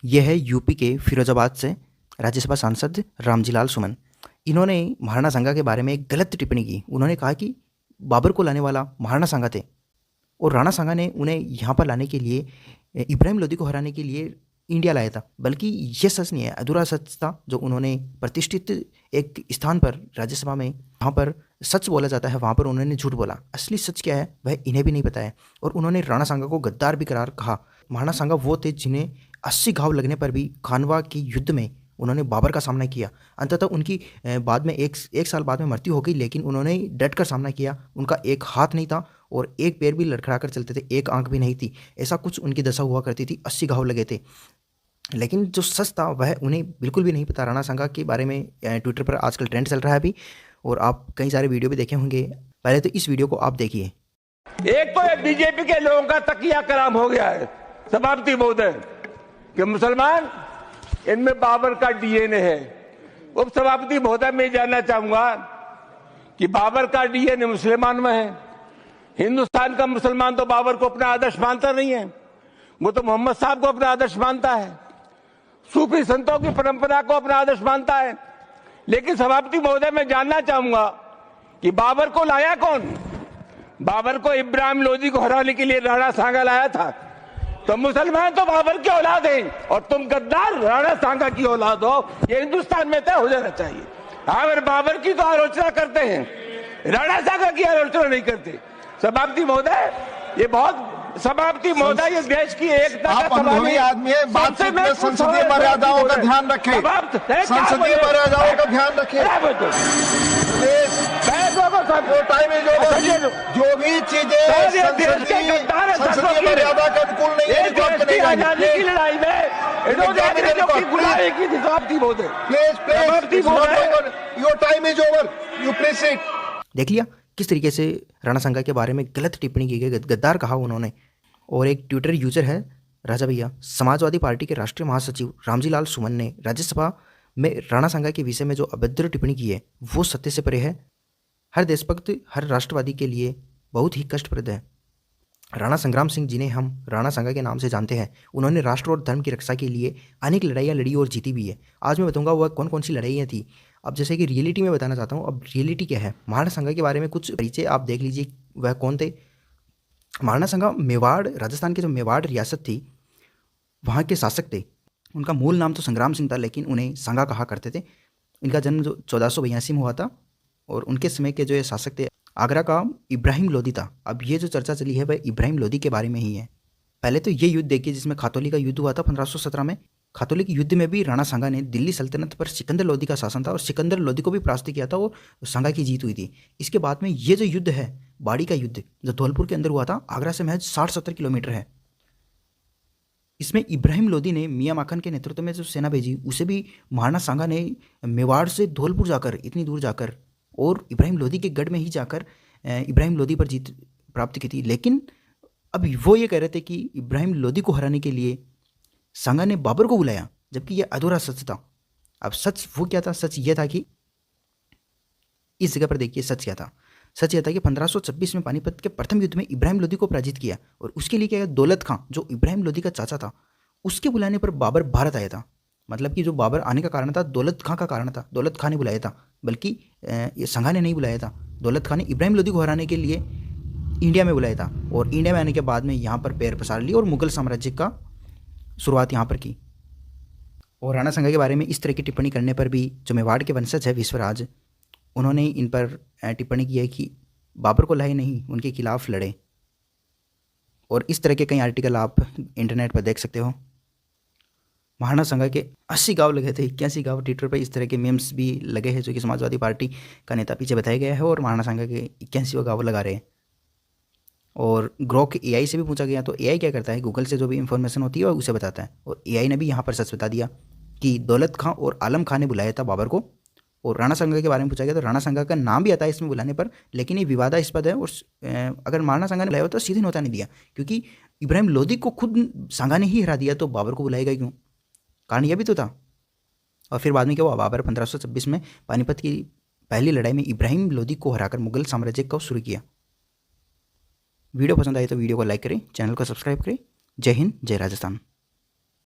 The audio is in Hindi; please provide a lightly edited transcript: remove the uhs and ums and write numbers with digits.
यह है यूपी के फिरोजाबाद से राज्यसभा सांसद रामजीलाल सुमन। इन्होंने महाराणा सांगा के बारे में एक गलत टिप्पणी की। उन्होंने कहा कि बाबर को लाने वाला महाराणा सांगा थे और राणा सांगा ने उन्हें यहाँ पर लाने के लिए, इब्राहिम लोदी को हराने के लिए इंडिया लाया था। बल्कि ये सच नहीं है, अधूरा सच था जो उन्होंने प्रतिष्ठित एक स्थान पर राज्यसभा में, वहाँ पर सच बोला जाता है, वहाँ पर उन्होंने झूठ बोला। असली सच क्या है वह इन्हें भी नहीं पता है। और उन्होंने राणा सांगा को गद्दार भी करार कहा। महाराणा सांगा वो थे जिन्हें 80 घाव लगने पर भी खानवा की युद्ध में उन्होंने बाबर का सामना किया। अंततः उनकी बाद में एक साल बाद में मृत्यु हो गई, लेकिन उन्होंने डट कर सामना किया। उनका एक हाथ नहीं था और एक पैर भी लड़खड़ा कर चलते थे, एक आंख भी नहीं थी। ऐसा कुछ उनकी दशा हुआ करती थी। 80 घाव लगे थे। लेकिन जो सच था वह उन्हें बिल्कुल भी नहीं पता। राणा सांगा के बारे में ट्विटर पर आजकल ट्रेंड चल रहा है अभी, और आप कई सारे वीडियो भी देखे होंगे। पहले तो इस वीडियो को आप देखिए। एक तो बीजेपी के लोगों का तकिया कलाम हो गया है सभापति महोदय कि मुसलमान, इनमें बाबर का डीएनए है। उप सभापति महोदय, मैं जानना चाहूंगा कि बाबर का डीएनए मुसलमान में है। हिंदुस्तान का मुसलमान तो बाबर को अपना आदर्श मानता नहीं है, वो तो मोहम्मद साहब को अपना आदर्श मानता है, सूफी संतों की परंपरा को अपना आदर्श मानता है। लेकिन सभापति महोदय, मैं जानना चाहूंगा कि बाबर को लाया कौन? बाबर को इब्राहिम लोदी को हराने के लिए राणा सांगा लाया था। तो मुसलमान तो बाबर की औलाद हैं और तुम गद्दार राणा सांगा की औलाद हो, ये हिंदुस्तान में तय हो जाना चाहिए। अगर बाबर की तो आलोचना करते हैं, राणा सांगा की आलोचना नहीं करते। सभापति महोदय, ये बहुत सभापति महोदय, ये देश की एकता का अनुभवी आदमी है। बातचीत में संसदीय मर्यादाओं का ध्यान रखें, संसदीय मर्यादाओं का ध्यान रखें। Time is over. जो भी चीजें संसदीय मर्यादा के अनुकूल नहीं है, आजादी की लड़ाई में इन्होंने गुलामी की थी। सभापति महोदय, please, your time is over, you please sit. देख लिया किस तरीके से राणा सांगा के बारे में गलत टिप्पणी की गई, गद्दार कहा उन्होंने। और एक ट्विटर यूजर है राजा भैया, समाजवादी पार्टी के राष्ट्रीय महासचिव रामजीलाल सुमन ने राज्यसभा में राणा सांगा के विषय में जो अभद्र टिप्पणी की है वो सत्य से परे है। हर देशभक्त, हर राष्ट्रवादी के लिए बहुत ही कष्टप्रद है। राणा संग्राम सिंह, जिन्हें हम राणा सांगा के नाम से जानते हैं, उन्होंने राष्ट्र और धर्म की रक्षा के लिए अनेक लड़ाइयाँ लड़ी और जीती भी है। आज मैं बताऊंगा वह कौन कौन सी लड़ाइयाँ थी। अब जैसे कि रियलिटी में बताना चाहता हूँ। अब रियलिटी क्या है, महाराणा सांगा के बारे में कुछ परिचय आप देख लीजिए। वह कौन थे? महाराणा सांगा मेवाड़, राजस्थान की जो मेवाड़ रियासत थी, वहाँ के शासक थे। उनका मूल नाम तो संग्राम सिंह था, लेकिन उन्हें सांगा कहा करते थे। इनका जन्म जो 1482 में हुआ था और उनके समय के जो ये शासक थे, आगरा का इब्राहिम लोदी था। अब ये जो चर्चा चली है वह इब्राहिम लोदी के बारे में ही है। पहले तो ये युद्ध देखिए जिसमें खातौली का युद्ध हुआ था 1517 में। खातौली के युद्ध में भी राणा सांगा ने दिल्ली सल्तनत पर सिकंदर लोदी का शासन था और सिकंदर लोदी को भी परास्त किया था और सांगा की जीत हुई थी। इसके बाद में ये जो युद्ध है, बाड़ी का युद्ध, जो धौलपुर के अंदर हुआ था, आगरा से महज 60-70 किलोमीटर है। इसमें इब्राहिम लोदी ने मियाँ माखन के नेतृत्व में जो सेना भेजी, उसे भी महाराणा सांगा ने मेवाड़ से धौलपुर जाकर, इतनी दूर जाकर, और इब्राहिम लोदी के गढ़ में ही जाकर इब्राहिम लोदी पर जीत प्राप्त की थी। लेकिन अब वो ये कह रहे थे कि इब्राहिम लोदी को हराने के लिए सांगा ने बाबर को बुलाया, जबकि यह अधूरा सच था। अब सच वो क्या था? सच ये था कि इस जगह पर देखिए सच क्या था। सच यह था कि 1526 में पानीपत के प्रथम युद्ध में इब्राहिम लोदी को पराजित किया और उसके लिए क्या, दौलत खां जो इब्राहिम लोदी का चाचा था, उसके बुलाने पर बाबर भारत आया था। मतलब कि जो बाबर आने का कारण था दौलत खां का कारण था, दौलत खां ने बुलाया था, बल्कि ये सांगा ने नहीं बुलाया था। दौलत खां ने इब्राहिम लोदी को हराने के लिए इंडिया में बुलाया था और इंडिया में आने के बाद में यहाँ पर पैर पसार ली और मुगल साम्राज्य का शुरुआत यहाँ पर की। और राणा सांगा के बारे में इस तरह की टिप्पणी करने पर भी जो मेवाड़ के वंशज है विश्वराज, उन्होंने इन पर टिप्पणी की है कि बाबर को लाए नहीं, उनके खिलाफ लड़े। और इस तरह के कई आर्टिकल आप इंटरनेट पर देख सकते हो। महाराणा सांगा के 80 गांव लगे थे, 81 गांव। ट्विटर पर इस तरह के मेम्स भी लगे हैं जो कि समाजवादी पार्टी का नेता पीछे बताया गया है और महाराणा सांगा के 81वां गांव लगा रहे हैं। और ग्रोक एआई से भी पूछा गया तो एआई क्या करता है, गूगल से जो भी इंफॉर्मेशन होती है वो उसे बताता है। और एआई ने भी यहाँ पर सच बता दिया कि दौलत खां और आलम खां ने बुलाया था बाबर को। और राणा सांगा के बारे में पूछा गया तो राणा सांगा का नाम भी आता है इसमें बुलाने पर, लेकिन ये विवादास्पद है। और अगर महाराणा सांगा ने बुलाया हो तो सीधे न्योता नहीं दिया, क्योंकि इब्राहिम लोदी को खुद सांगा ने ही हरा दिया, तो बाबर को बुलाएगा क्यों? कारण यह भी तो था। और फिर बाद में क्या हुआ, बाबर 1526 में पानीपत की पहली लड़ाई में इब्राहिम लोदी को हराकर मुगल साम्राज्य को शुरू किया। वीडियो पसंद आई तो वीडियो को लाइक करें, चैनल को सब्सक्राइब करें। जय हिंद, जय राजस्थान।